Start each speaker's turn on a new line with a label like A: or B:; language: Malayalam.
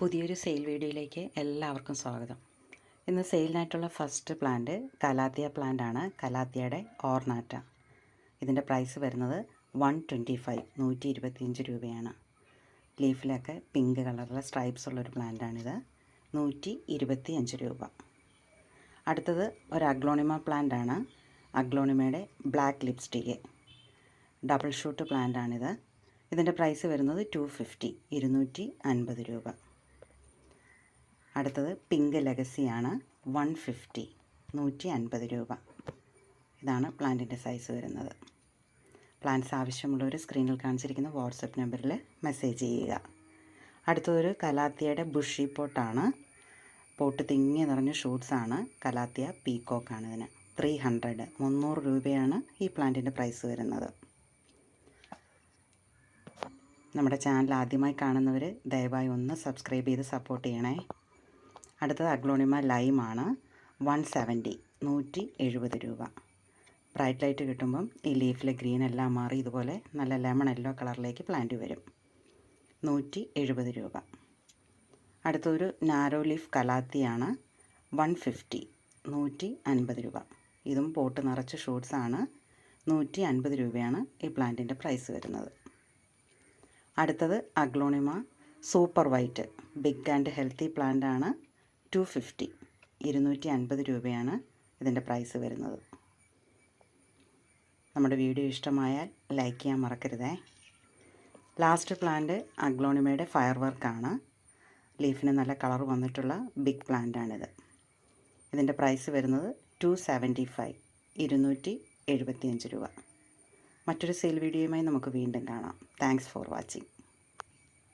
A: പുതിയൊരു സെയിൽ വീഡിയോയിലേക്ക് എല്ലാവർക്കും സ്വാഗതം. ഇന്ന് സെയിലിനായിട്ടുള്ള ഫസ്റ്റ് പ്ലാന്റ് കലാത്തിയ പ്ലാന്റ് ആണ്. കലാത്തിയയുടെ ഓർണാറ്റ. ഇതിൻ്റെ പ്രൈസ് വരുന്നത് 125 രൂപയാണ്. ലീഫിലൊക്കെ പിങ്ക് കളറിലെ സ്ട്രൈപ്സ് ഉള്ളൊരു പ്ലാന്റാണിത്. 125 രൂപ. അടുത്തത് ഒരു അഗ്ലോണിമ പ്ലാന്റ് ആണ്. അഗ്ലോണിമയുടെ black lipstick double shoot plant ആണിത്. ഇതിൻ്റെ പ്രൈസ് വരുന്നത് 250 രൂപ. അടുത്തത് പിങ്ക് ലെഗസിയാണ്. 150 രൂപ. ഇതാണ് പ്ലാന്റിൻ്റെ സൈസ് വരുന്നത്. പ്ലാന്റ്സ് ആവശ്യമുള്ളവർ സ്ക്രീനിൽ കാണിച്ചിരിക്കുന്ന വാട്സപ്പ് നമ്പറിൽ മെസ്സേജ് ചെയ്യുക. അടുത്തതൊരു കലാത്തിയയുടെ ബുഷി പോട്ടാണ്. പോട്ട് തിങ്ങി നിറഞ്ഞ ഷൂട്ട്സാണ്. കലാത്തിയ പീക്കോക്കാണ്. ഇതിന് 300 രൂപയാണ് ഈ പ്ലാന്റിൻ്റെ പ്രൈസ് വരുന്നത്. നമ്മുടെ ചാനൽ ആദ്യമായി കാണുന്നവർ ദയവായി ഒന്ന് സബ്സ്ക്രൈബ് ചെയ്ത് സപ്പോർട്ട് ചെയ്യണേ. അടുത്തത് അഗ്ലോണിമ ലൈമാണ്. 170 രൂപ. ബ്രൈറ്റ് ലൈറ്റ് കിട്ടുമ്പം ഈ ലീഫിലെ ഗ്രീൻ എല്ലാം മാറി ഇതുപോലെ നല്ല ലെമൺ യെല്ലോ കളറിലേക്ക് പ്ലാന്റ് വരും. 170 രൂപ. അടുത്തൊരു നാരോ ലീഫ് കലാത്തിയാണ്. 150 രൂപ. ഇതും പോട്ട് നിറച്ച് ഷൂട്ട്സാണ്. 150 രൂപയാണ് ഈ പ്ലാന്റിൻ്റെ പ്രൈസ് വരുന്നത്. അടുത്തത് aglaonema super white big and healthy plant ആണ്. 250 രൂപയാണ് ഇതിൻ്റെ പ്രൈസ് വരുന്നത്. നമ്മുടെ വീഡിയോ ഇഷ്ടമായാൽ ലൈക്ക് ചെയ്യാൻ മറക്കരുതേ. ലാസ്റ്റ് പ്ലാന്റ് അഗ്ലോണിമയുടെ ഫയർ വർക്കാണ്. ലീഫിന് നല്ല കളർ വന്നിട്ടുള്ള ബിഗ് പ്ലാന്റാണിത്. ഇതിൻ്റെ പ്രൈസ് വരുന്നത് 275 രൂപ. മറ്റൊരു സെയിൽ വീഡിയോയുമായി നമുക്ക് വീണ്ടും കാണാം. Thanks for watching.